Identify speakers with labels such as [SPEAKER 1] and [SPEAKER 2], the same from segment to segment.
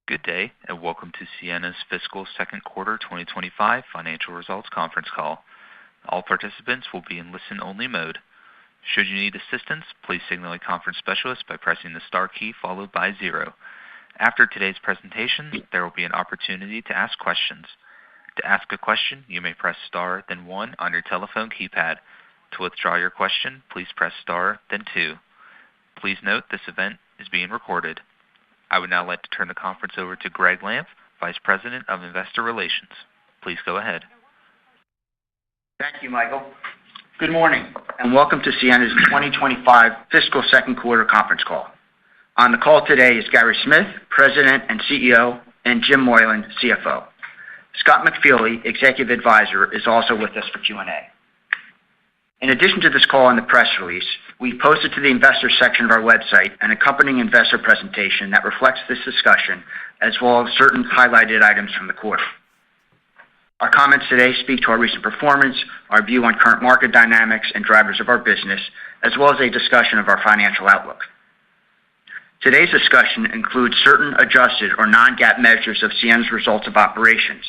[SPEAKER 1] Good day, and welcome to Ciena's Fiscal Second Quarter 2025 Financial Results Conference Call. All participants will be in listen-only mode. Should you need assistance, please signal a conference specialist by pressing the star key followed by 0. After today's presentation, there will be an opportunity to ask questions. To ask a question, you may press star, then 1 on your telephone keypad. To withdraw your question, please press star, then 2. Please note this event is being recorded. I would now like to turn the conference over to Greg Lamp, Vice President of Investor Relations. Please go ahead.
[SPEAKER 2] Thank you, Michael. Good morning, and welcome to Ciena's 2025 Fiscal Second Quarter Conference Call. On the call today is Gary Smith, President and CEO, and Jim Moylan, CFO. Scott McFeely, Executive Advisor, is also with us for Q&A. In addition to this call and the press release, we posted to the investor section of our website an accompanying investor presentation that reflects this discussion, as well as certain highlighted items from the quarter. Our comments today speak to our recent performance, our view on current market dynamics and drivers of our business, as well as a discussion of our financial outlook. Today's discussion includes certain adjusted or non-GAAP measures of Ciena's results of operations.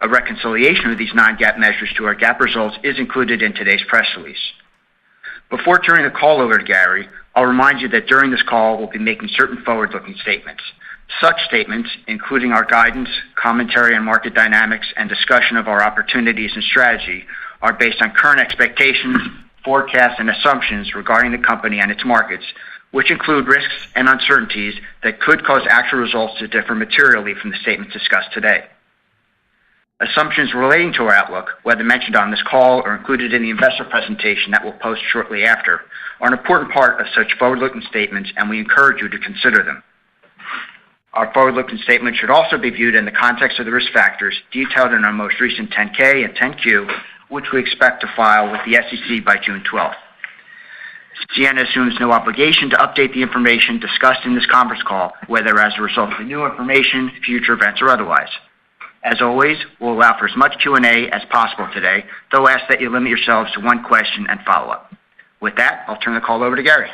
[SPEAKER 2] A reconciliation of these non-GAAP measures to our GAAP results is included in today's press release. Before turning the call over to Gary, I'll remind you that during this call we'll be making certain forward-looking statements. Such statements, including our guidance, commentary on market dynamics, and discussion of our opportunities and strategy, are based on current expectations, forecasts, and assumptions regarding the company and its markets, which include risks and uncertainties that could cause actual results to differ materially from the statements discussed today. Assumptions relating to our outlook, whether mentioned on this call or included in the investor presentation that we'll post shortly after, are an important part of such forward-looking statements, and we encourage you to consider them. Our forward-looking statements should also be viewed in the context of the risk factors detailed in our most recent 10-K and 10-Q, which we expect to file with the SEC by June 12th. Ciena assumes no obligation to update the information discussed in this conference call, whether as a result of new information, future events, or otherwise. As always, we'll allow for as much Q&A as possible today, though ask that you limit yourselves to one question and follow-up. With that, I'll turn the call over to Gary.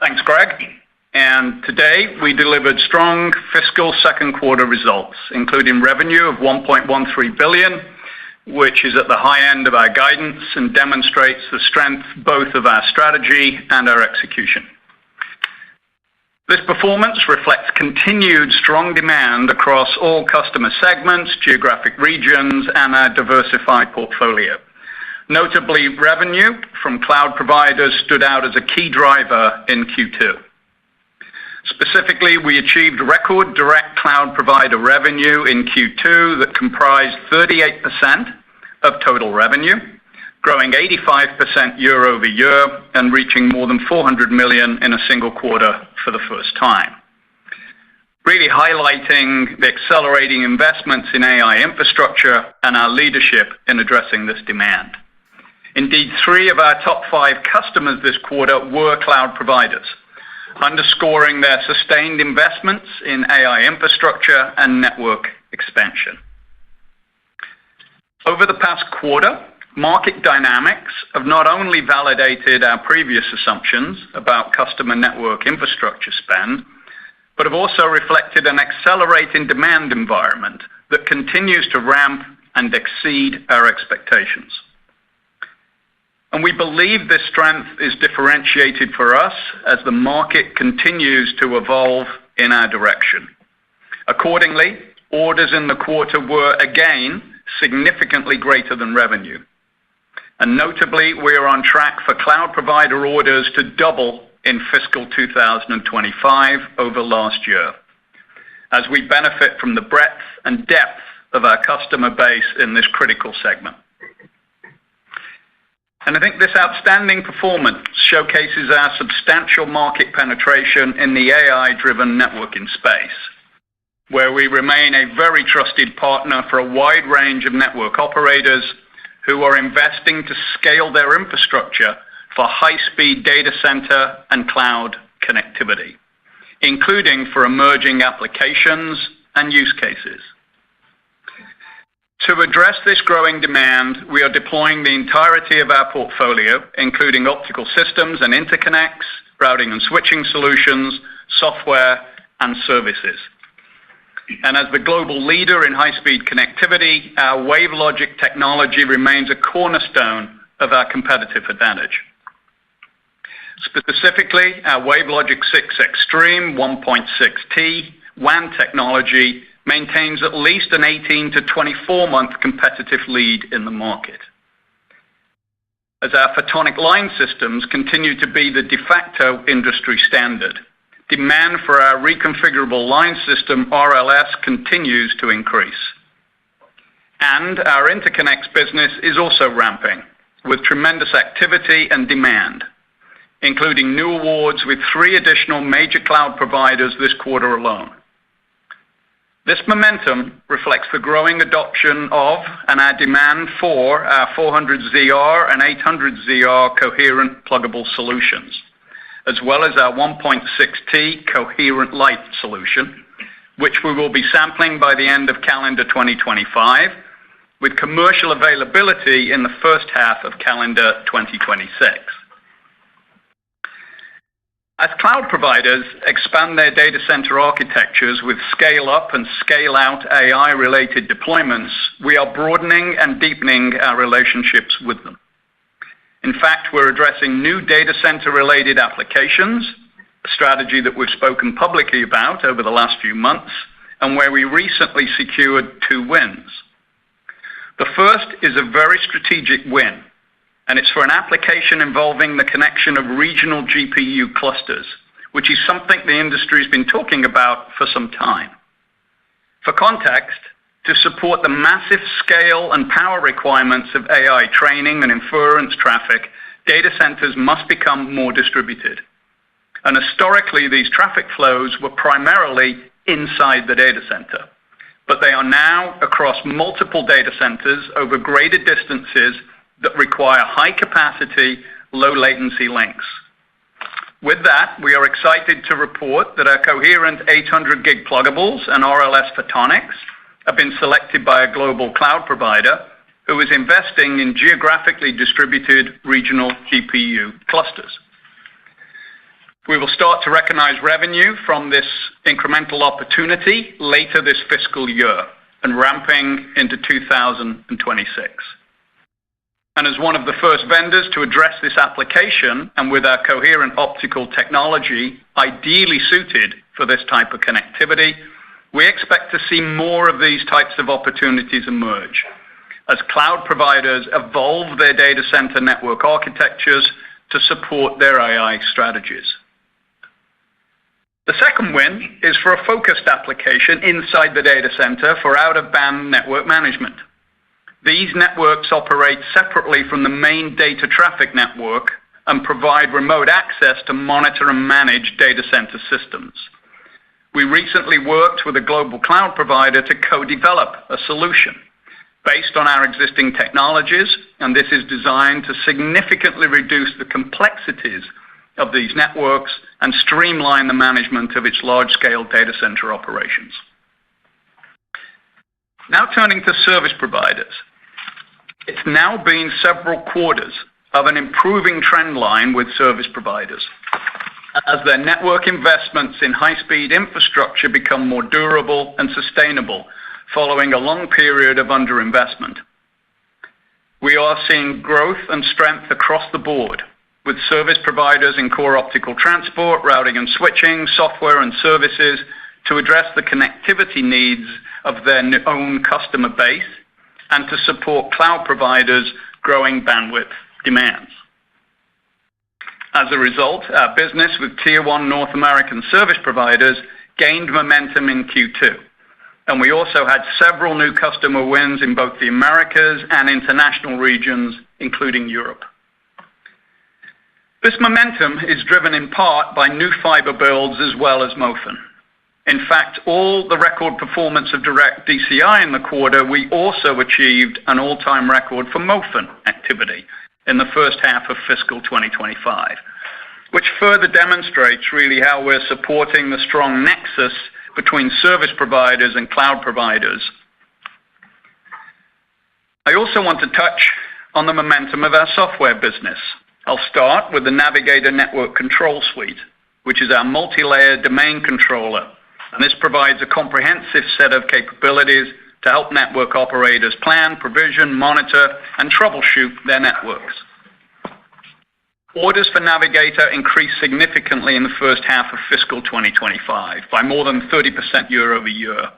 [SPEAKER 3] Thanks, Greg. And today, we delivered strong fiscal second quarter results, including revenue of $1.13 billion, which is at the high end of our guidance and demonstrates the strength both of our strategy and our execution. This performance reflects continued strong demand across all customer segments, geographic regions, and our diversified portfolio. Notably, revenue from cloud providers stood out as a key driver in Q2. Specifically, we achieved record direct cloud provider revenue in Q2 that comprised 38% of total revenue, growing 85% year over year and reaching more than $400 million in a single quarter for the first time. Really highlighting the accelerating investments in AI infrastructure and our leadership in addressing this demand. Indeed, 3 of our top 5 customers this quarter were cloud providers, underscoring their sustained investments in AI infrastructure and network expansion. Over the past quarter, market dynamics have not only validated our previous assumptions about customer network infrastructure spend, but have also reflected an accelerating demand environment that continues to ramp and exceed our expectations. And we believe this strength is differentiated for us as the market continues to evolve in our direction. Accordingly, orders in the quarter were again significantly greater than revenue. And notably, we are on track for cloud provider orders to double in fiscal 2025 over last year, as we benefit from the breadth and depth of our customer base in this critical segment. And I think this outstanding performance showcases our substantial market penetration in the AI-driven networking space, where we remain a very trusted partner for a wide range of network operators who are investing to scale their infrastructure for high-speed data center and cloud connectivity, including for emerging applications and use cases. To address this growing demand, we are deploying the entirety of our portfolio, including optical systems and interconnects, routing and switching solutions, software, and services, And as the global leader in high-speed connectivity, our WaveLogic technology remains a cornerstone of our competitive advantage. Specifically, our WaveLogic 6 Extreme 1.6T WAN technology maintains at least an 18 to 24-month competitive lead in the market. As our photonic line systems continue to be the de facto industry standard, demand for our reconfigurable line system RLS continues to increase. And our interconnects business is also ramping with tremendous activity and demand, including new awards with 3 additional major cloud providers this quarter alone. This momentum reflects the growing adoption of and our demand for our 400ZR and 800ZR coherent pluggable solutions, as well as our 1.6T coherent light solution, which we will be sampling by the end of calendar 2025, with commercial availability in the first half of calendar 2026. As cloud providers expand their data center architectures with scale-up and scale-out AI-related deployments, we are broadening and deepening our relationships with them. In fact, we're addressing new data center-related applications, a strategy that we've spoken publicly about over the last few months, and where we recently secured 2 wins. The first is a very strategic win, and it's for an application involving the connection of regional GPU clusters, which is something the industry has been talking about for some time. For context, to support the massive scale and power requirements of AI training and inference traffic, data centers must become more distributed. And historically, these traffic flows were primarily inside the data center, but they are now across multiple data centers over greater distances that require high capacity, low latency links. With that, we are excited to report that our coherent 800 gig pluggables and RLS photonics have been selected by a global cloud provider who is investing in geographically distributed regional GPU clusters. We will start to recognize revenue from this incremental opportunity later this fiscal year and ramping into 2026. And as one of the first vendors to address this application, and with our coherent optical technology ideally suited for this type of connectivity, we expect to see more of these types of opportunities emerge as cloud providers evolve their data center network architectures to support their AI strategies. The second win is for a focused application inside the data center for out-of-band network management. These networks operate separately from the main data traffic network and provide remote access to monitor and manage data center systems. We recently worked with a global cloud provider to co-develop a solution based on our existing technologies, and this is designed to significantly reduce the complexities of these networks and streamline the management of its large-scale data center operations. Now turning to service providers. It's now been several quarters of an improving trend line with service providers as their network investments in high-speed infrastructure become more durable and sustainable following a long period of underinvestment. We are seeing growth and strength across the board, with service providers in core optical transport, routing and switching, software and services to address the connectivity needs of their own customer base and to support cloud providers' growing bandwidth demands. As a result, our business with Tier 1 North American service providers gained momentum in Q2, and we also had several new customer wins in both the Americas and international regions, including Europe. This momentum is driven in part by new fiber builds as well as MOFN. In fact, all the record performance of direct DCI in the quarter, we also achieved an all-time record for MOFN activity in the first half of fiscal 2025, which further demonstrates really how we're supporting the strong nexus between service providers and cloud providers. I also want to touch on the momentum of our software business. I'll start with the Navigator Network Control Suite, which is our multi-layer domain controller And this provides a comprehensive set of capabilities to help network operators plan, provision, monitor, and troubleshoot their networks. Orders for Navigator increased significantly in the first half of fiscal 2025 by more than 30% year over year,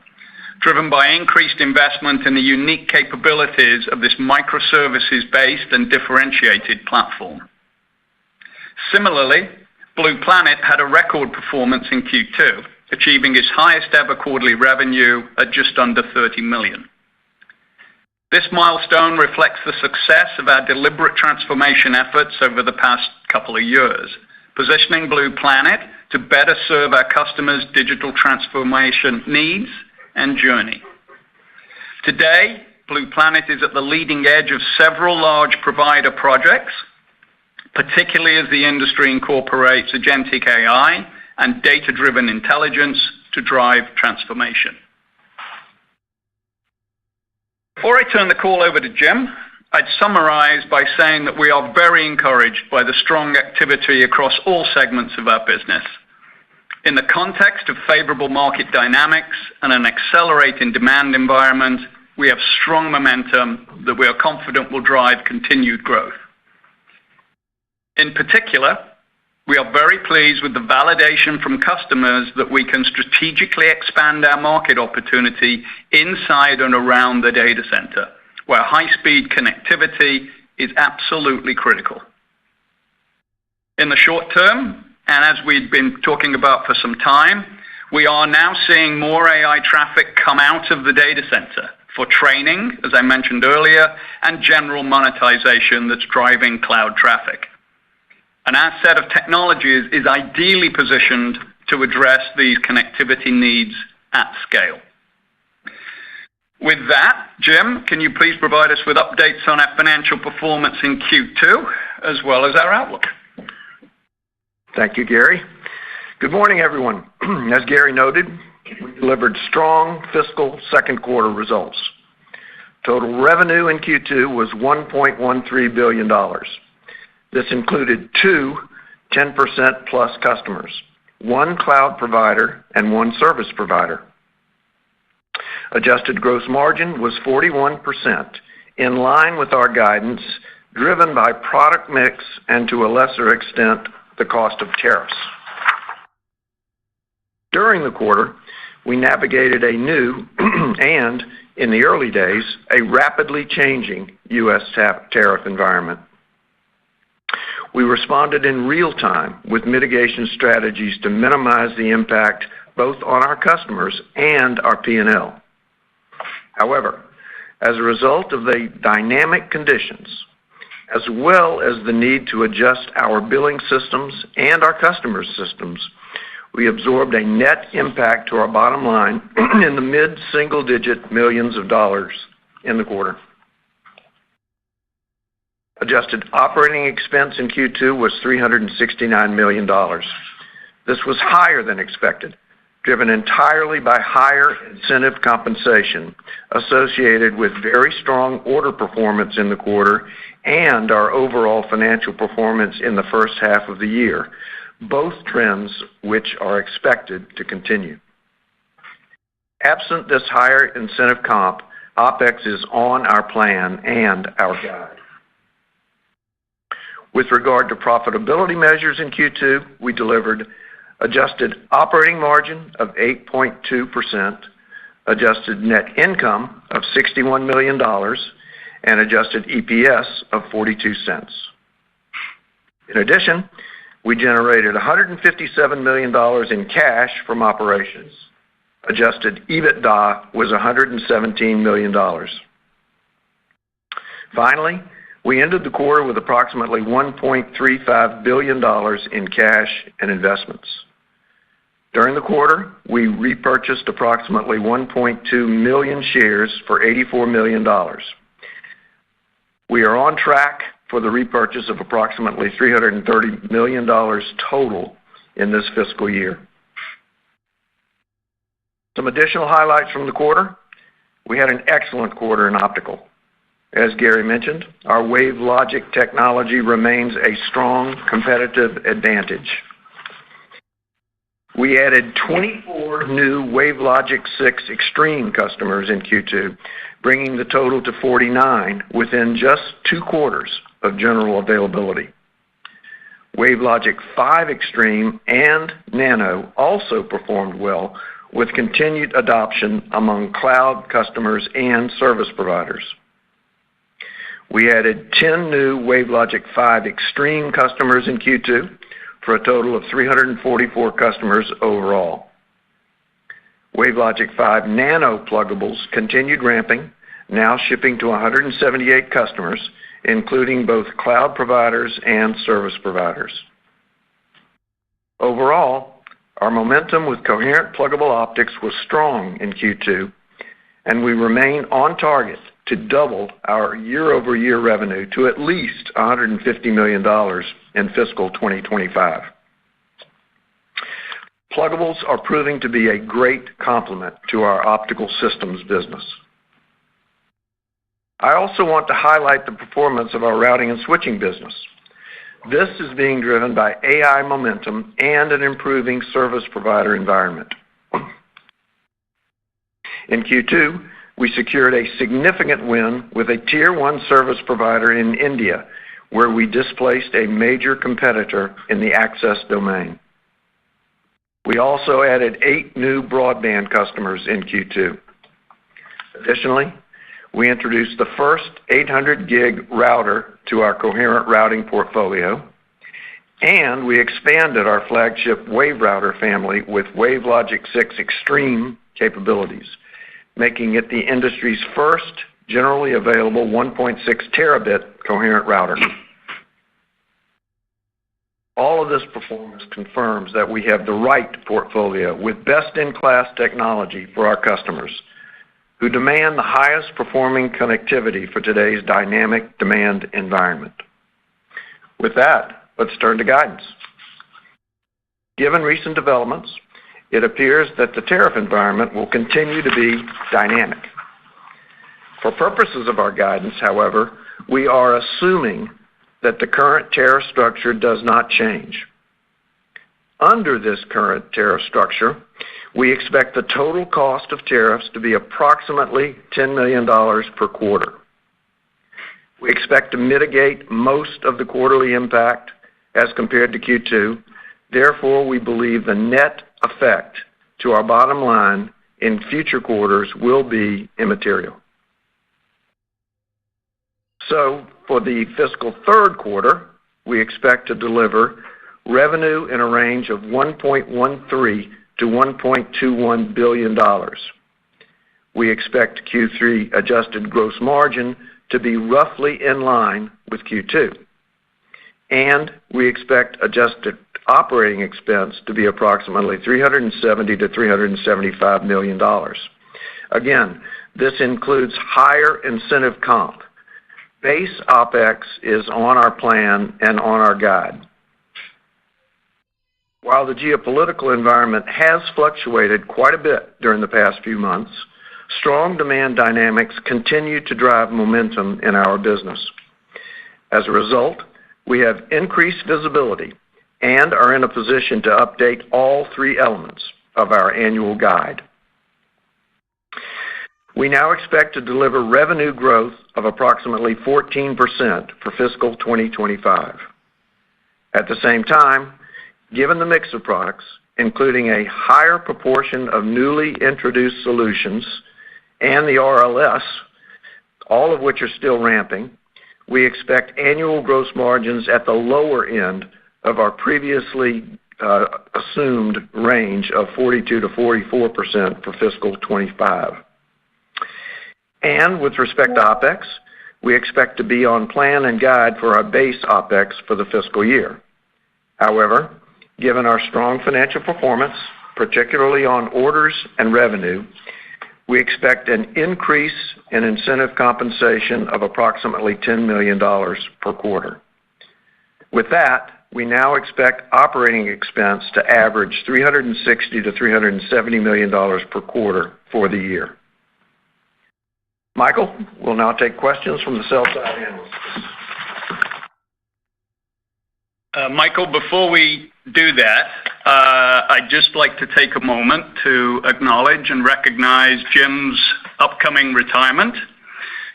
[SPEAKER 3] driven by increased investment in the unique capabilities of this microservices-based and differentiated platform. Similarly, Blue Planet had a record performance in Q2, achieving its highest ever quarterly revenue at just under $30 million. This milestone reflects the success of our deliberate transformation efforts over the past couple of years, positioning Blue Planet to better serve our customers' digital transformation needs and journey. Today, Blue Planet is at the leading edge of several large provider projects, particularly as the industry incorporates agentic AI and data-driven intelligence to drive transformation. Before I turn the call over to Jim, I'd summarize by saying that we are very encouraged by the strong activity across all segments of our business. In the context of favorable market dynamics and an accelerating demand environment, we have strong momentum that we are confident will drive continued growth. In particular, we are very pleased with the validation from customers that we can strategically expand our market opportunity inside and around the data center, where high-speed connectivity is absolutely critical. In the short term, and as we've been talking about for some time, we are now seeing more AI traffic come out of the data center for training, as I mentioned earlier, and general monetization that's driving cloud traffic. And our set of technologies is ideally positioned to address these connectivity needs at scale. With that, Jim, can you please provide us with updates on our financial performance in Q2, as well as our outlook?
[SPEAKER 4] Thank you, Gary. Good morning, everyone. As Gary noted, we delivered strong fiscal second quarter results. Total revenue in Q2 was $1.13 billion. This included two 10% plus customers, one cloud provider and one service provider. Adjusted gross margin was 41%, in line with our guidance, driven by product mix and, to a lesser extent, the cost of tariffs. During the quarter, we navigated a new and, in the early days, a rapidly changing U.S. tariff environment. We responded in real time with mitigation strategies to minimize the impact both on our customers and our P&L. However, as a result of the dynamic conditions, as well as the need to adjust our billing systems and our customers' systems, we absorbed a net impact to our bottom line in the mid-single-digit millions of dollars in the quarter. Adjusted operating expense in Q2 was $369 million. This was higher than expected, driven entirely by higher incentive compensation associated with very strong order performance in the quarter and our overall financial performance in the first half of the year, both trends which are expected to continue. Absent this higher incentive comp, OpEx is on our plan and our guide. With regard to profitability measures in Q2, we delivered adjusted operating margin of 8.2%, adjusted net income of $61 million, and adjusted EPS of 42 cents. In addition, we generated $157 million in cash from operations. Adjusted EBITDA was $117 million. Finally, we ended the quarter with approximately $1.35 billion in cash and investments. During the quarter, we repurchased approximately 1.2 million shares for $84 million. We are on track for the repurchase of approximately $330 million total in this fiscal year. Some additional highlights from the quarter. We had an excellent quarter in optical. As Gary mentioned, our WaveLogic technology remains a strong competitive advantage. We added 24 new WaveLogic 6 Extreme customers in Q2, bringing the total to 49 within just 2 quarters of general availability. WaveLogic 5 Extreme and Nano also performed well, with continued adoption among cloud customers and service providers. We added 10 new WaveLogic 5 Extreme customers in Q2 for a total of 344 customers overall. WaveLogic 5 Nano pluggables continued ramping, now shipping to 178 customers, including both cloud providers and service providers. Overall, our momentum with coherent pluggable optics was strong in Q2, and we remain on target to double our year-over-year revenue to at least $150 million in fiscal 2025. Pluggables are proving to be a great complement to our optical systems business. I also want to highlight the performance of our routing and switching business. This is being driven by AI momentum and an improving service provider environment. In Q2, we secured a significant win with a Tier 1 service provider in India, where we displaced a major competitor in the access domain. We also added 8 new broadband customers in Q2. Additionally, we introduced the first 800 gig router to our coherent routing portfolio, and we expanded our flagship Wave router family with WaveLogic 6 Extreme capabilities, making it the industry's first generally available 1.6 terabit coherent router. All of this performance confirms that we have the right portfolio with best-in-class technology for our customers, who demand the highest performing connectivity for today's dynamic demand environment. With that, let's turn to guidance. Given recent developments, it appears that the tariff environment will continue to be dynamic. For purposes of our guidance, however, we are assuming that the current tariff structure does not change. Under this current tariff structure, we expect the total cost of tariffs to be approximately $10 million per quarter. We expect to mitigate most of the quarterly impact as compared to Q2. Therefore, we believe the net effect to our bottom line in future quarters will be immaterial. So, for the fiscal third quarter, we expect to deliver revenue in a range of $1.13 to $1.21 billion. We expect Q3 adjusted gross margin to be roughly in line with Q2. And we expect adjusted operating expense to be approximately $370 to $375 million. Again, this includes higher incentive comp. Base OpEx is on our plan and on our guide. While the geopolitical environment has fluctuated quite a bit during the past few months, strong demand dynamics continue to drive momentum in our business. As a result, we have increased visibility and are in a position to update all 3 elements of our annual guide. We now expect to deliver revenue growth of approximately 14% for fiscal 2025. At the same time, given the mix of products, including a higher proportion of newly introduced solutions and the RLS, all of which are still ramping, we expect annual gross margins at the lower end of our previously assumed range of 42 to 44% for fiscal 25. And with respect to OpEx, we expect to be on plan and guide for our base OpEx for the fiscal year. However, given our strong financial performance, particularly on orders and revenue, we expect an increase in incentive compensation of approximately $10 million per quarter. With that, we now expect operating expense to average $360 to $370 million per quarter for the year. Michael, we'll now take questions from the sell-side analysts.
[SPEAKER 3] Michael, before we do that, I'd just like to take a moment to acknowledge and recognize Jim's upcoming retirement,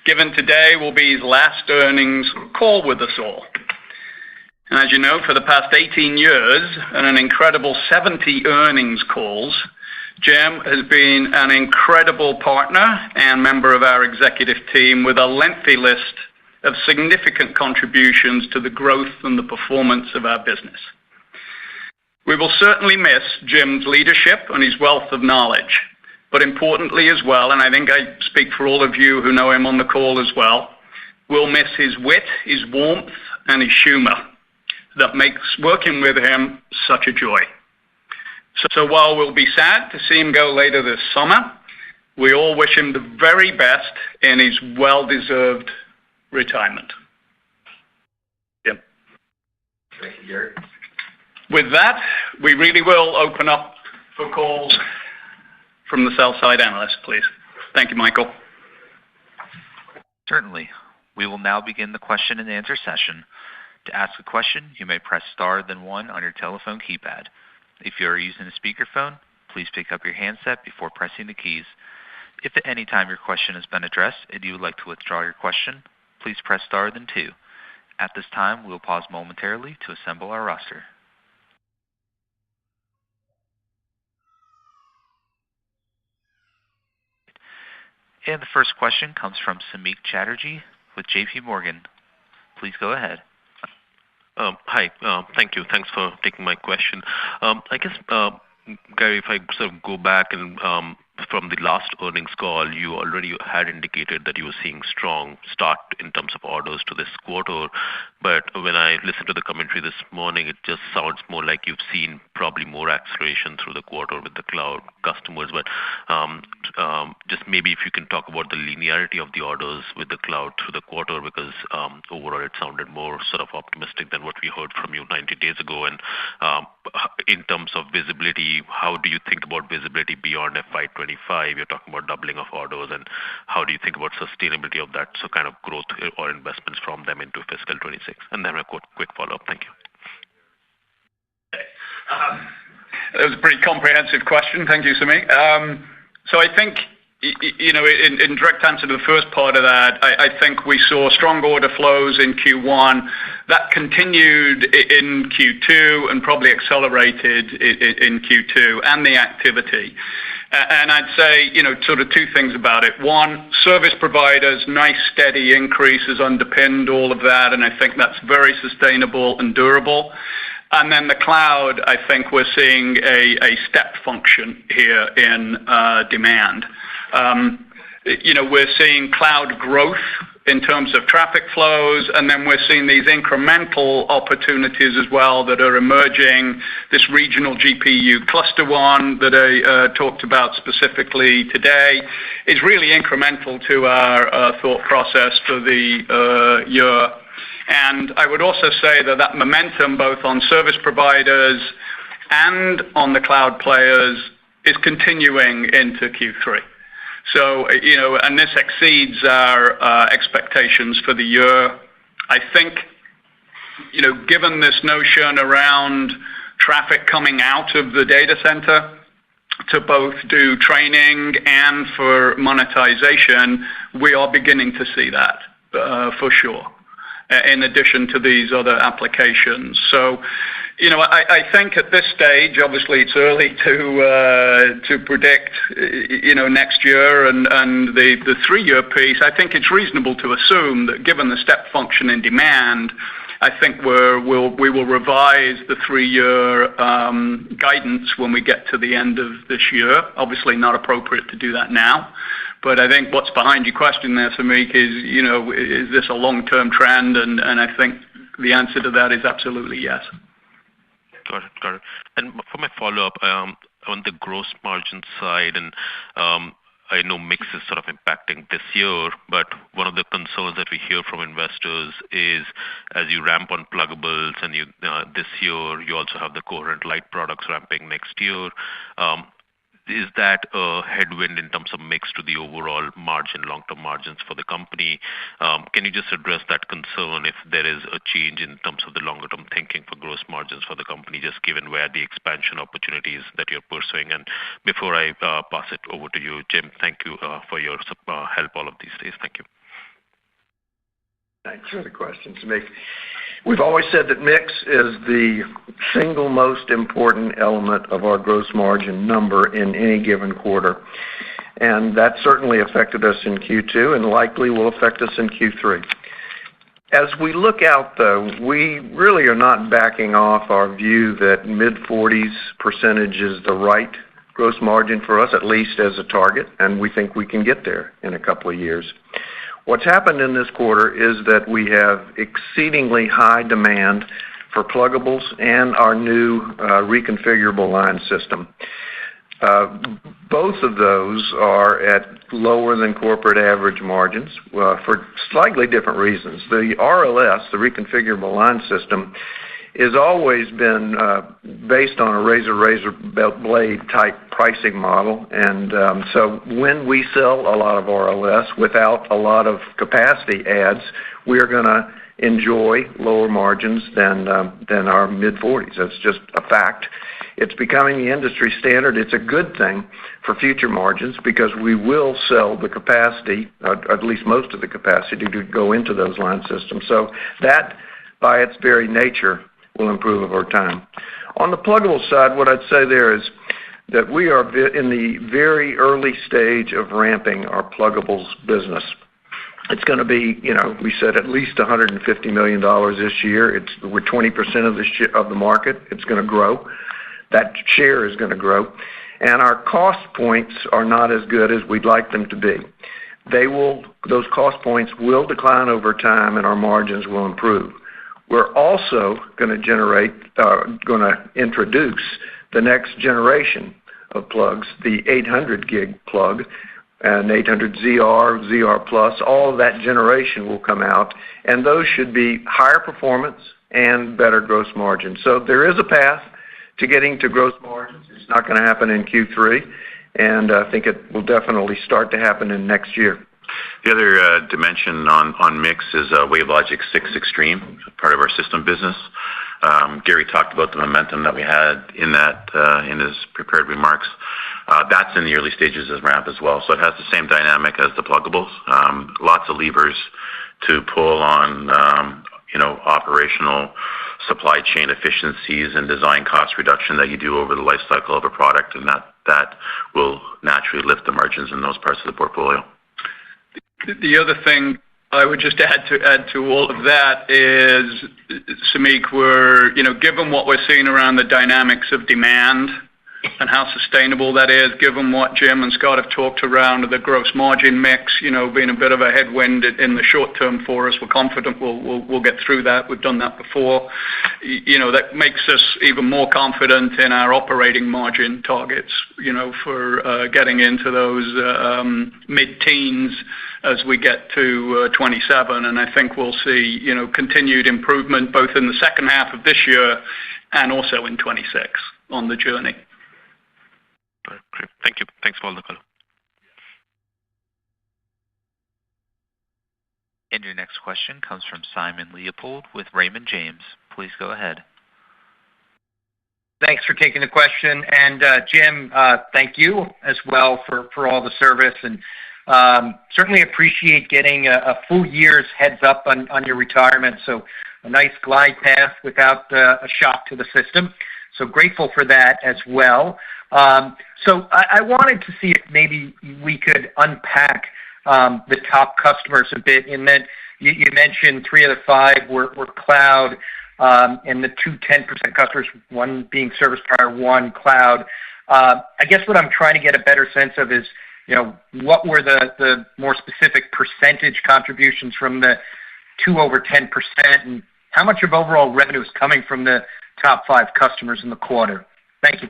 [SPEAKER 3] given today will be his last earnings call with us all. And as you know, for the past 18 years and an incredible 70 earnings calls, Jim has been an incredible partner and member of our executive team with a lengthy list of significant contributions to the growth and the performance of our business. We will certainly miss Jim's leadership and his wealth of knowledge, but importantly as well, and I think I speak for all of you who know him on the call as well, we'll miss his wit, his warmth, and his humor that makes working with him such a joy. So while we'll be sad to see him go later this summer, we all wish him the very best in his well-deserved retirement. Jim.
[SPEAKER 4] Thank you, Gary.
[SPEAKER 3] With that, we really will open up for calls from the sell-side analysts, please. Thank you, Michael.
[SPEAKER 1] Certainly. We will now begin the question and answer session. To ask a question, you may press star then one on your telephone keypad. If you are using a speakerphone, please pick up your handset before pressing the keys. If at any time your question has been addressed and you would like to withdraw your question, please press star then two. At this time, we will pause momentarily to assemble our roster. And the first question comes from Samik Chatterjee with J.P. Morgan. Please go ahead.
[SPEAKER 5] Hi. Thank you. Thanks for taking my question. I guess, Gary, if I sort of go back and from the last earnings call, you already had indicated that you were seeing strong start in terms of orders to this quarter. But when I listened to the commentary this morning, it just sounds more like you've seen probably more acceleration through the quarter with the cloud customers. But just maybe if you can talk about the linearity of the orders with the cloud through the quarter, because overall it sounded more sort of optimistic than what we heard from you 90 days ago. And in terms of visibility, how do you think about visibility beyond FY25? You're talking about doubling of orders, and how do you think about sustainability of that so kind of growth or investments from them into fiscal 26? And then a quick follow-up. Thank you.
[SPEAKER 3] That was a pretty comprehensive question. Thank you, Samik. So I think, in direct answer to the first part of that, I think we saw strong order flows in Q1. That continued in Q2 and probably accelerated in Q2, and the activity. And I'd say, sort of two things about it. One, service providers, nice steady increases underpinned all of that, and I think that's very sustainable and durable. And then the cloud, I think we're seeing a step function here in demand. We're seeing cloud growth in terms of traffic flows, and then we're seeing these incremental opportunities as well that are emerging. This regional GPU cluster one that I talked about specifically today is really incremental to our thought process for the year. And I would also say that momentum both on service providers and on the cloud players is continuing into Q3. So, and this exceeds our expectations for the year. I think, given this notion around traffic coming out of the data center to both do training and for monetization, we are beginning to see that for sure, in addition to these other applications. So, I think at this stage, obviously it's early to predict, next year and the 3-year piece. I think it's reasonable to assume that given the step function in demand, I think we will revise the 3-year guidance when we get to the end of this year. Obviously not appropriate to do that now. But I think what's behind your question there, Samik, is this a long-term trend? And I think the answer to that is absolutely yes.
[SPEAKER 5] Got it. And for my follow-up, on the gross margin side, and I know mix is sort of impacting this year, but one of the concerns that we hear from investors is as you ramp on pluggables and this year you also have the coherent light products ramping next year, is that a headwind in terms of mix to the overall margin, long-term margins for the company? Can you just address that concern if there is a change in terms of the longer-term thinking for gross margins for the company, just given where the expansion opportunities that you're pursuing? And before I pass it over to you, Jim, thank you for your help all of these days. Thank you.
[SPEAKER 4] Thanks for the questions, Mick. We've always said that mix is the single most important element of our gross margin number in any given quarter. And that certainly affected us in Q2 and likely will affect us in Q3. As we look out, though, we really are not backing off our view that mid-40s percentage is the right gross margin for us, at least as a target, and we think we can get there in a couple of years. What's happened in this quarter is that we have exceedingly high demand for pluggables and our new reconfigurable line system. Both of those are at lower than corporate average margins for slightly different reasons. The RLS, the reconfigurable line system, has always been based on a razor blade type pricing model, and so when we sell a lot of RLS without a lot of capacity adds, we are going to enjoy lower margins than our mid-40s. That's just a fact. It's becoming the industry standard. It's a good thing for future margins because we will sell the capacity, at least most of the capacity, to go into those line systems. So that, by its very nature, will improve over time. On the pluggable side, what I'd say there is that we are in the very early stage of ramping our pluggables business. It's going to be, we said at least $150 million this year. We're 20% of the market. It's going to grow. That share is going to grow. And our cost points are not as good as we'd like them to be. Those cost points will decline over time and our margins will improve. We're also going to introduce the next generation of plugs, the 800 gig plug, and 800 ZR, ZR Plus. All of that generation will come out, and those should be higher performance and better gross margin. So there is a path to getting to gross margins. It's not going to happen in Q3, and I think it will definitely start to happen in next year.
[SPEAKER 6] The other dimension on mix is WaveLogic 6 Extreme, part of our system business. Gary talked about the momentum that we had in that in his prepared remarks. That's in the early stages of ramp as well, so it has the same dynamic as the pluggables. Lots of levers to pull on, operational supply chain efficiencies and design cost reduction that you do over the life cycle of a product, and that will naturally lift the margins in those parts of the portfolio.
[SPEAKER 3] The other thing I would just add to all of that is, Samik, given what we're seeing around the dynamics of demand and how sustainable that is, given what Jim and Scott have talked around the gross margin mix, being a bit of a headwind in the short term for us, we're confident we'll get through that. We've done that before. That makes us even more confident in our operating margin targets, for getting into those mid-teens as we get to 27. And I think we'll see, continued improvement both in the second half of this year and also in 26 on the journey.
[SPEAKER 5] Great. Thank you. Thanks for all the color.
[SPEAKER 1] And your next question comes from Simon Leopold with Raymond James. Please go ahead.
[SPEAKER 7] Thanks for taking the question. And Jim, thank you as well for all the service. And certainly appreciate getting a full year's heads up on your retirement. So a nice glide path without a shock to the system. So grateful for that as well. So I wanted to see if maybe we could unpack the top customers a bit, in that you mentioned 3 of the 5 were cloud, and the 2 10% customers, one being service provider, 1 cloud. I guess what I'm trying to get a better sense of is, what were the more specific percentage contributions from the 2 over 10%, and how much of overall revenue is coming from the top 5 customers in the quarter? Thank you.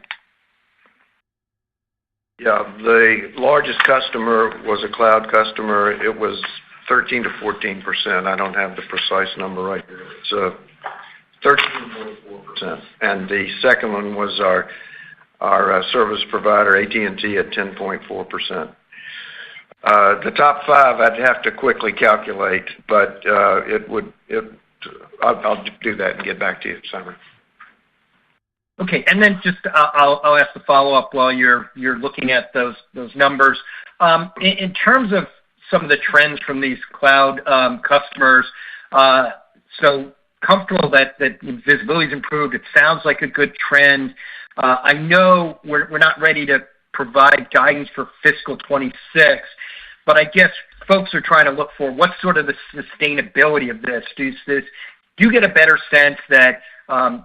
[SPEAKER 4] Yeah, the largest customer was a cloud customer. It was 13 to 14%. I don't have the precise number right here. It's 13.4%. And the second one was our our service provider, AT&T, at 10.4%. The top five, I'd have to quickly calculate, but I'll do that and get back to you, Simon.
[SPEAKER 7] Okay, and then just I'll ask the follow-up while you're looking at those numbers. In terms of some of the trends from these cloud customers, so comfortable that visibility's improved. It sounds like a good trend. I know we're not ready to provide guidance for fiscal 26, but I guess folks are trying to look for what's sort of the sustainability of this. Do you get a better sense that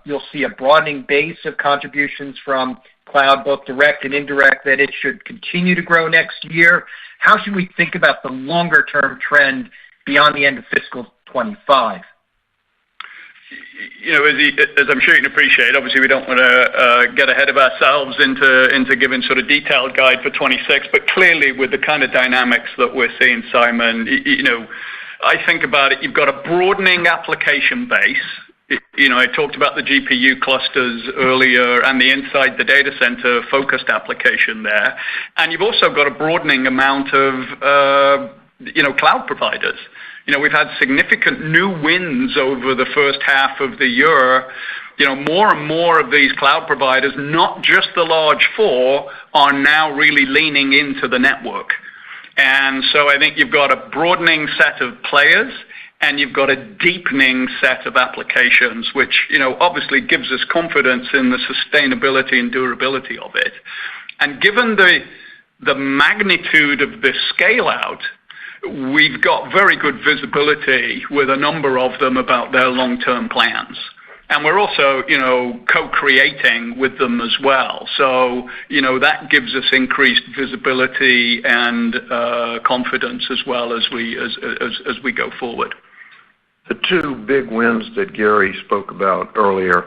[SPEAKER 7] you'll see a broadening base of contributions from cloud, both direct and indirect, that it should continue to grow next year? How should we think about the longer-term trend beyond the end of fiscal 25?
[SPEAKER 3] You know, as I'm sure you can appreciate, obviously we don't want to get ahead of ourselves into giving sort of detailed guide for 26, but clearly with the kind of dynamics that we're seeing, Simon, you know, I think about it, you've got a broadening application base. You know, I talked about the GPU clusters earlier and the inside the data center focused application there. And you've also got a broadening amount of, cloud providers. You know, we've had significant new wins over the first half of the year. You know, more and more of these cloud providers, not just the large four, are now really leaning into the network. And so I think you've got a broadening set of players and you've got a deepening set of applications, which, you know, obviously gives us confidence in the sustainability and durability of it. And given the magnitude of this scale out, we've got very good visibility with a number of them about their long-term plans. And we're also, you know, co-creating with them as well. So, you know, that gives us increased visibility and confidence as well as we go forward.
[SPEAKER 4] The two big wins that Gary spoke about earlier,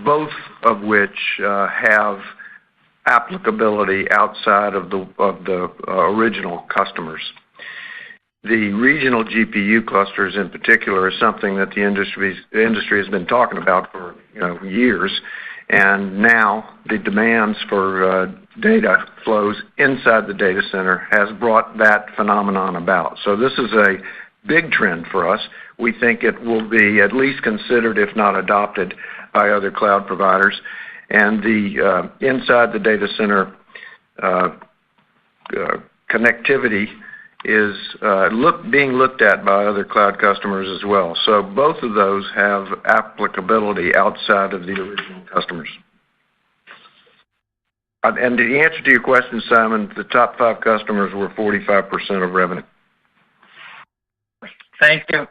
[SPEAKER 4] both of which have applicability outside of the original customers. The regional GPU clusters in particular is something that the industry has been talking about for years, and now the demands for data flows inside the data center has brought that phenomenon about. So this is a big trend for us. We think it will be at least considered, if not adopted, by other cloud providers. And the inside the data center connectivity is being looked at by other cloud customers as well. So both of those have applicability outside of the original customers. And the answer to your question, Simon, the top five customers were 45% of revenue.
[SPEAKER 7] Thank you.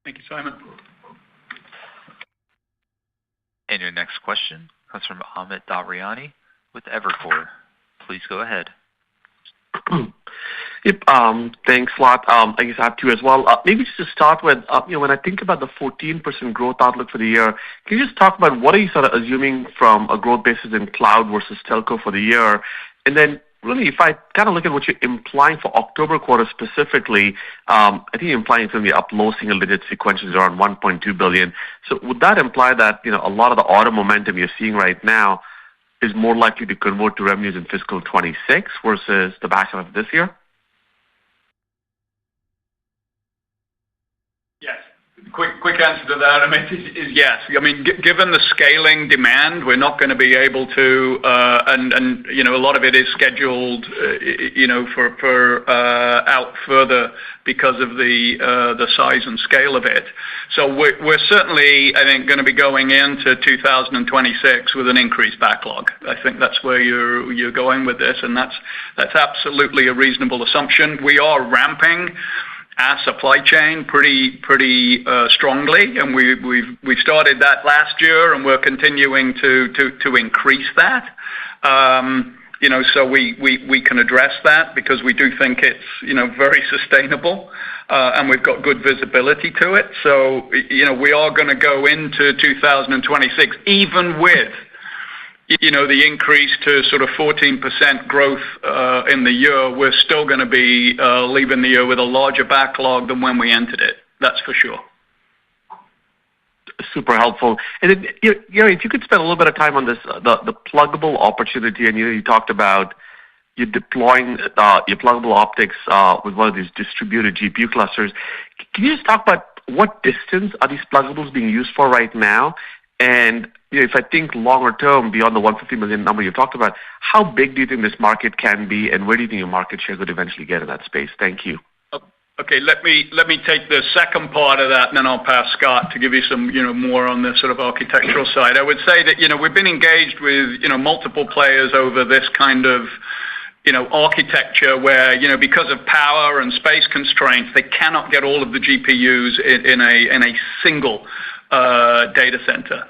[SPEAKER 3] Thank you, Simon.
[SPEAKER 1] And your next question comes from Amit Daryanani with Evercore. Please go ahead.
[SPEAKER 8] Yep, thanks a lot. I guess I have two as well. Maybe just to start with, when I think about the 14% growth outlook for the year, can you just talk about what are you sort of assuming from a growth basis in cloud versus telco for the year? And then really, if I kind of look at what you're implying for October quarter specifically, I think you're implying it's going to be up low single digit sequentials around $1.2 billion. So would that imply that, a lot of the order momentum you're seeing right now is more likely to convert to revenues in fiscal 26 versus the back half of this year?
[SPEAKER 3] Yes. Quick answer to that, I mean, is yes. I mean, given the scaling demand, we're not going to be able to, and a lot of it is scheduled, for out further because of the size and scale of it. So we're certainly, I think, going to be going into 2026 with an increased backlog. I think that's where you're going with this, and that's absolutely a reasonable assumption. We are ramping our supply chain pretty strongly, and we've started that last year, and we're continuing to increase that. So we can address that because we do think it's very sustainable, and we've got good visibility to it. So we are going to go into 2026 even with the increase to sort of 14% growth in the year. We're still going to be leaving the year with a larger backlog than when we entered it. That's for sure.
[SPEAKER 8] super helpful. And then, if you could spend a little bit of time on this, the pluggable opportunity, and you talked about you deploying your pluggable optics with one of these distributed GPU clusters. Can you just talk about what distance are these pluggables being used for right now? And if I think longer term, beyond the 150 million number you talked about, how big do you think this market can be, and where do you think your market share could eventually get in that space? Thank you.
[SPEAKER 3] Okay, let me take the second part of that, and then I'll pass Scott to give you some more on the sort of architectural side. I would say that we've been engaged with multiple players over this kind of architecture where because of power and space constraints, they cannot get all of the GPUs in a single data center.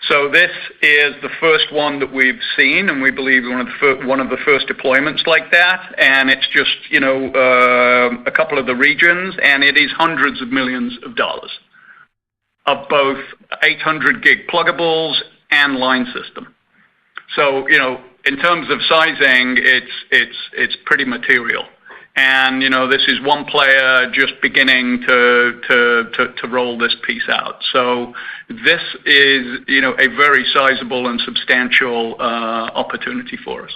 [SPEAKER 3] So this is the first one that we've seen, and we believe one of the first deployments like that. And it's just a couple of the regions, and it is hundreds of millions of dollars of both 800 gig pluggables and line system. So in terms of sizing, it's pretty material. And this is one player just beginning to roll this piece out. So this is a very sizable and substantial opportunity for us.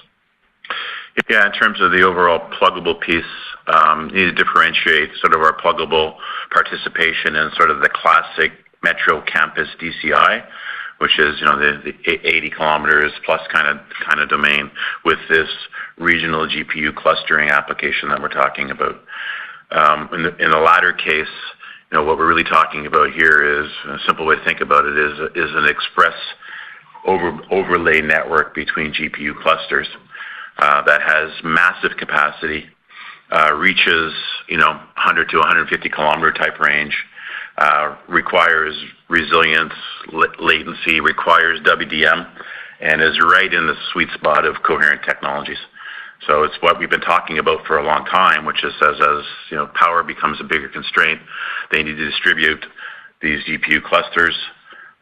[SPEAKER 6] Yeah, in terms of the overall pluggable piece, you need to differentiate sort of our pluggable participation in sort of the classic metro campus DCI, which is the 80 kilometers plus kind of domain, with this regional GPU clustering application that we're talking about. In the latter case, what we're really talking about here is a simple way to think about it is an express overlay network between GPU clusters that has massive capacity, reaches 100 to 150 kilometer type range. Requires resilience, latency, requires WDM, and is right in the sweet spot of coherent technologies. So it's what we've been talking about for a long time, which is as power becomes a bigger constraint, they need to distribute these GPU clusters.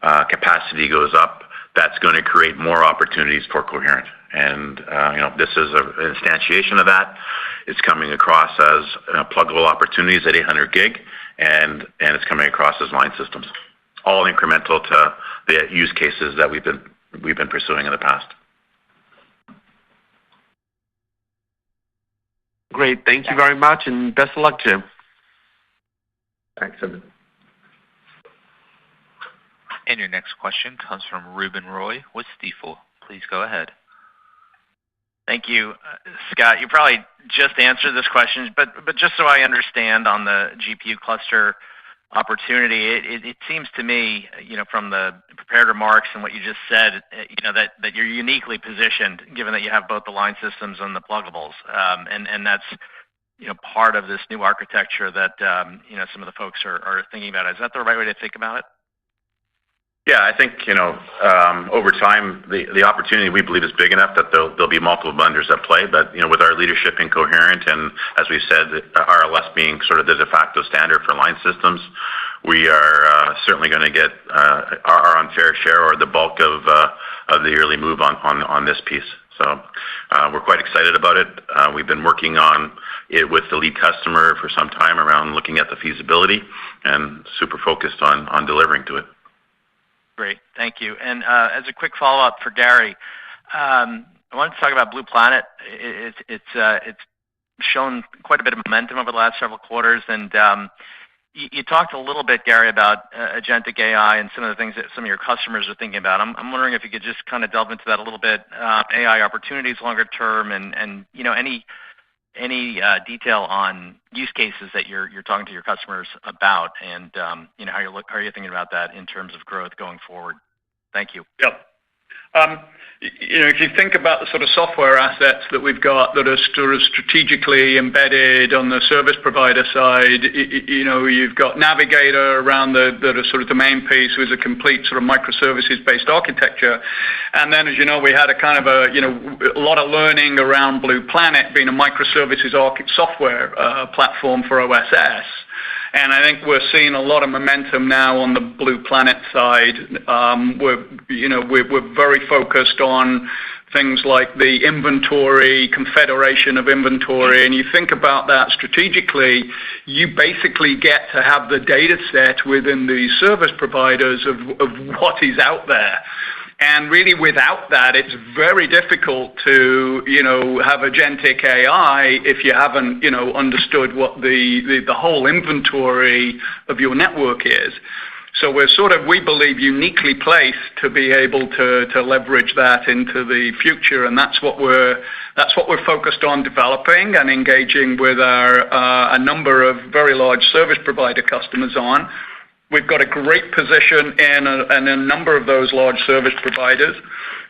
[SPEAKER 6] Capacity goes up. That's going to create more opportunities for coherent. And this is an instantiation of that. It's coming across as pluggable opportunities at 800 gig. And it's coming across as line systems, all incremental to the use cases that we've been pursuing in the past.
[SPEAKER 8] Great, thank you very much, and best of luck, Jim.
[SPEAKER 4] Thanks, Evan.
[SPEAKER 1] And your next question comes from Ruben Roy with Stifel. Please go ahead.
[SPEAKER 9] Thank you. Scott, you probably just answered this question, but just so I understand on the GPU cluster opportunity, it seems to me, from the prepared remarks and what you just said, that you're uniquely positioned, given that you have both the line systems and the pluggables, and that's part of this new architecture that some of the folks are thinking about. Is that the right way to think about it?
[SPEAKER 6] Yeah, I think, over time, the opportunity we believe is big enough that there'll be multiple vendors at play. But, with our leadership in coherent and, as we said, RLS being sort of the de facto standard for line systems, we are certainly going to get our unfair share or the bulk of the early move on this piece. So we're quite excited about it. We've been working on it with the lead customer for some time around looking at the feasibility and super focused on delivering to it.
[SPEAKER 9] Great, thank you. And as a quick follow-up for Gary, I wanted to talk about Blue Planet. It's shown quite a bit of momentum over the last several quarters, and you talked a little bit, Gary, about agentic AI and some of the things that some of your customers are thinking about. I'm wondering if you could just kind of delve into that a little bit, AI opportunities longer term, and any detail on use cases that you're talking to your customers about, and how you're thinking about that in terms of growth going forward. Thank you.
[SPEAKER 3] Yep. If you think about the sort of software assets that we've got that are sort of strategically embedded on the service provider side, you've got Navigator around the sort of domain piece, who's a complete sort of microservices-based architecture. And then, as you know, we had a kind of a lot of learning around Blue Planet being a microservices software platform for OSS. And I think we're seeing a lot of momentum now on the Blue Planet side. We're very focused on things like the inventory, confederation of inventory, and you think about that strategically, you basically get to have the data set within the service providers of what is out there. And really, without that, it's very difficult to, have agentic AI if you haven't, understood what the whole inventory of your network is. So we're we believe, uniquely placed to be able to leverage that into the future, and that's what we're focused on developing and engaging with a number of very large service provider customers on. We've got a great position in a number of those large service providers,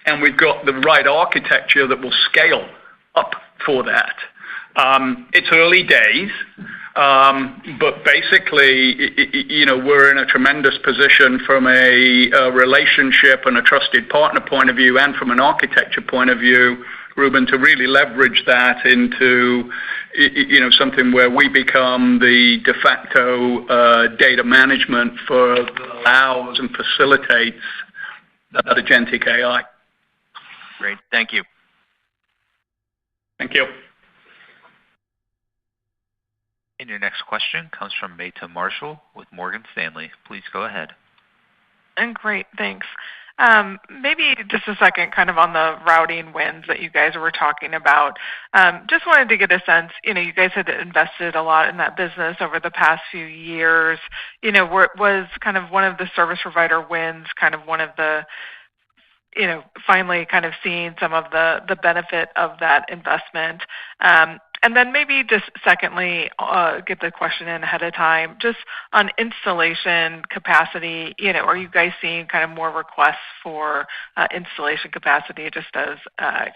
[SPEAKER 3] and we've got the right architecture that will scale up for that. It's early days, but basically, we're in a tremendous position from a relationship and a trusted partner point of view, and from an architecture point of view, Ruben, to really leverage that into something where we become the de facto data management that allows and facilitates that agentic AI.
[SPEAKER 9] Great. Thank you.
[SPEAKER 3] Thank you.
[SPEAKER 1] And your next question comes from Meta Marshall with Morgan Stanley. Please go ahead.
[SPEAKER 10] And great, thanks. Maybe just a second kind of on the routing wins that you guys were talking about. Just wanted to get a sense, you guys had invested a lot in that business over the past few years. Was kind of one of the service provider wins kind of one of the, finally kind of seeing some of the benefit of that investment? And then maybe just secondly, get the question in ahead of time, just on installation capacity, are you guys seeing kind of more requests for installation capacity, just as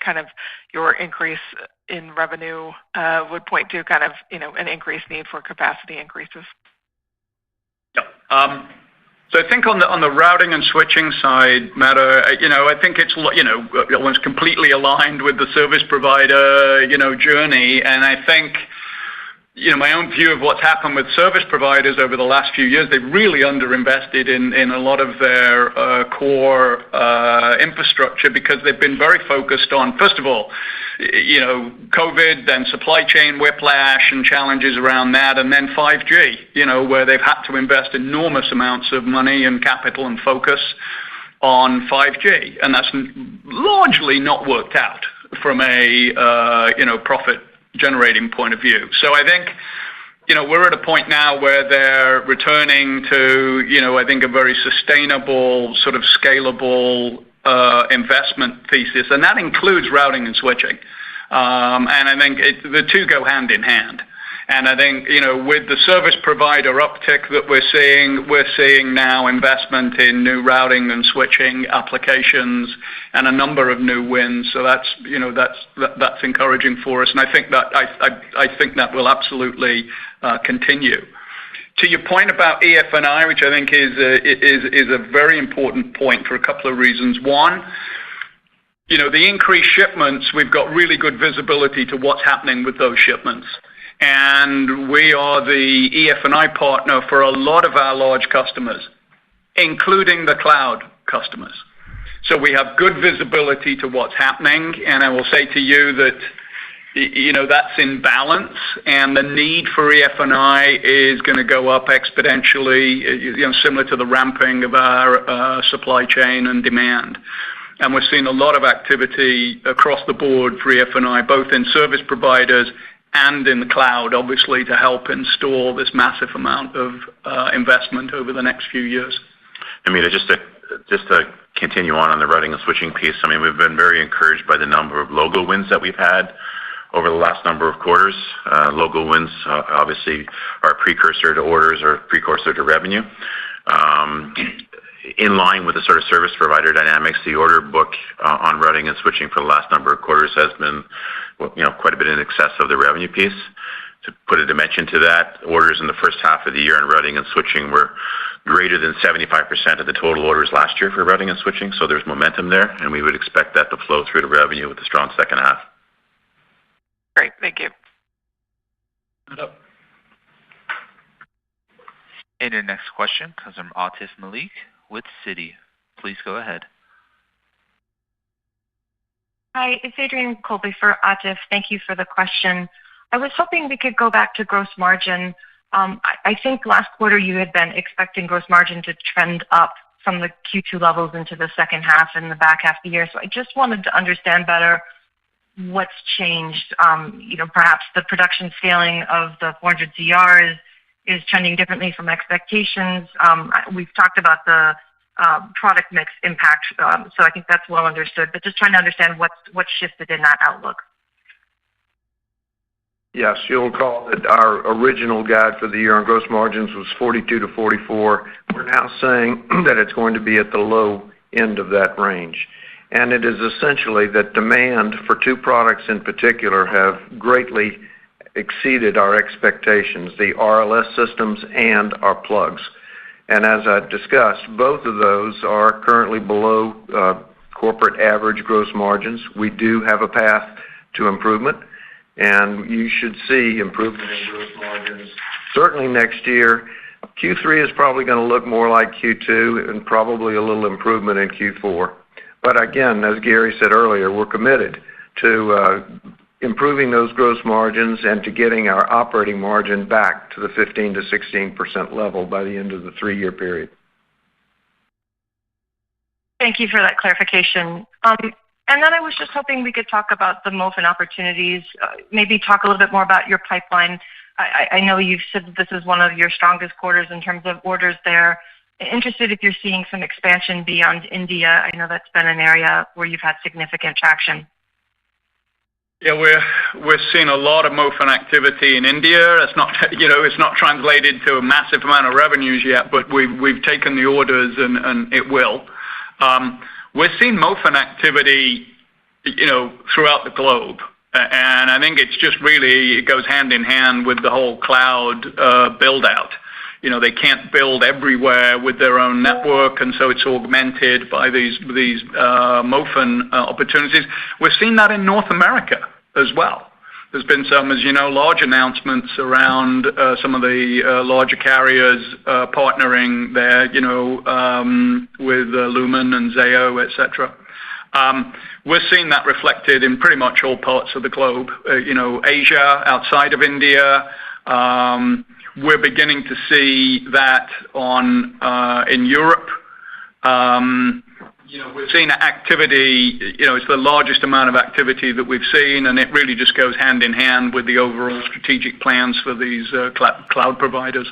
[SPEAKER 10] kind of your increase in revenue would point to kind of, an increased need for capacity increases?
[SPEAKER 3] Yeah. So I think on the routing and switching side, Meta, I think it's almost completely aligned with the service provider, journey. And I think, my own view of what's happened with service providers over the last few years, they've really underinvested in a lot of their core infrastructure, because they've been very focused on, first of all, COVID, then supply chain whiplash and challenges around that, and then 5G, where they've had to invest enormous amounts of money and capital and focus on 5G. And that's largely not worked out from a, profit generating point of view. So I think, we're at a point now where they're returning to, I think a very sustainable, sort of scalable investment thesis, and that includes routing and switching. And I think the two go hand in hand. And I think, with the service provider uptick that we're seeing now investment in new routing and switching applications and a number of new wins. So that's encouraging for us. And I think that will absolutely continue. To your point about EF&I, which I think is a very important point for a couple of reasons. One, the increased shipments, we've got really good visibility to what's happening with those shipments. And we are the EF&I partner for a lot of our large customers, including the cloud customers. So we have good visibility to what's happening, and I will say to you that, that's in balance, and the need for EF&I is going to go up exponentially, similar to the ramping of our supply chain and demand. And we're seeing a lot of activity across the board for EF&I, both in service providers and in the cloud, obviously, to help install this massive amount of investment over the next few years.
[SPEAKER 6] I mean, just to continue on the routing and switching piece, I mean, we've been very encouraged by the number of logo wins that we've had over the last number of quarters. Logo wins, obviously, are a precursor to orders or precursor to revenue. In line with the sort of service provider dynamics, the order book on routing and switching for the last number of quarters has been, quite a bit in excess of the revenue piece. To put a dimension to that, orders in the first half of the year in routing and switching were greater than 75% of the total orders last year for routing and switching. So there's momentum there, and we would expect that to flow through to revenue with a strong second half.
[SPEAKER 10] Great, thank you.
[SPEAKER 1] And your next question comes from Atif Malik with Citi. Please go ahead.
[SPEAKER 11] Hi, it's Adrienne Colby for Atif. Thank you for the question. I was hoping we could go back to gross margin. I think last quarter you had been expecting gross margin to trend up from the Q2 levels into the second half and the back half of the year. So I just wanted to understand better what's changed. Perhaps the production scaling of the 400ZR is trending differently from expectations. We've talked about the product mix impact, so I think that's well understood, but just trying to understand what's shifted in that outlook.
[SPEAKER 4] Yes, you'll recall that our original guide for the year on gross margins was 42 to 44. We're now saying that it's going to be at the low end of that range. And it is essentially that demand for two products in particular have greatly exceeded our expectations, the RLS systems and our plugs. And as I discussed, both of those are currently below corporate average gross margins. We do have a path to improvement, and you should see improvement in gross margins. Certainly next year, Q3 is probably going to look more like Q2 and probably a little improvement in Q4. But again, as Gary said earlier, we're committed to improving those gross margins and to getting our operating margin back to the 15 to 16% level by the end of the 3-year period.
[SPEAKER 11] Thank you for that clarification. And then I was just hoping we could talk about the MOFN opportunities, maybe talk a little bit more about your pipeline. I know you've said that this is one of your strongest quarters in terms of orders there. Interested if you're seeing some expansion beyond India. I know that's been an area where you've had significant traction.
[SPEAKER 3] Yeah, we're seeing a lot of MOFN activity in India. It's not, it's not translated to a massive amount of revenues yet, but we've taken the orders and it will. We're seeing MOFN activity, throughout the globe. And I think it's just really, it goes hand in hand with the whole cloud build out. They can't build everywhere with their own network, and so it's augmented by these MOFN opportunities. We're seeing that in North America as well. There's been some, as you know, large announcements around some of the larger carriers partnering there, with Lumen and Zayo, etc. We're seeing that reflected in pretty much all parts of the globe. Asia, outside of India. We're beginning to see that in Europe. We're seeing activity, it's the largest amount of activity that we've seen, and it really just goes hand in hand with the overall strategic plans for these cloud providers.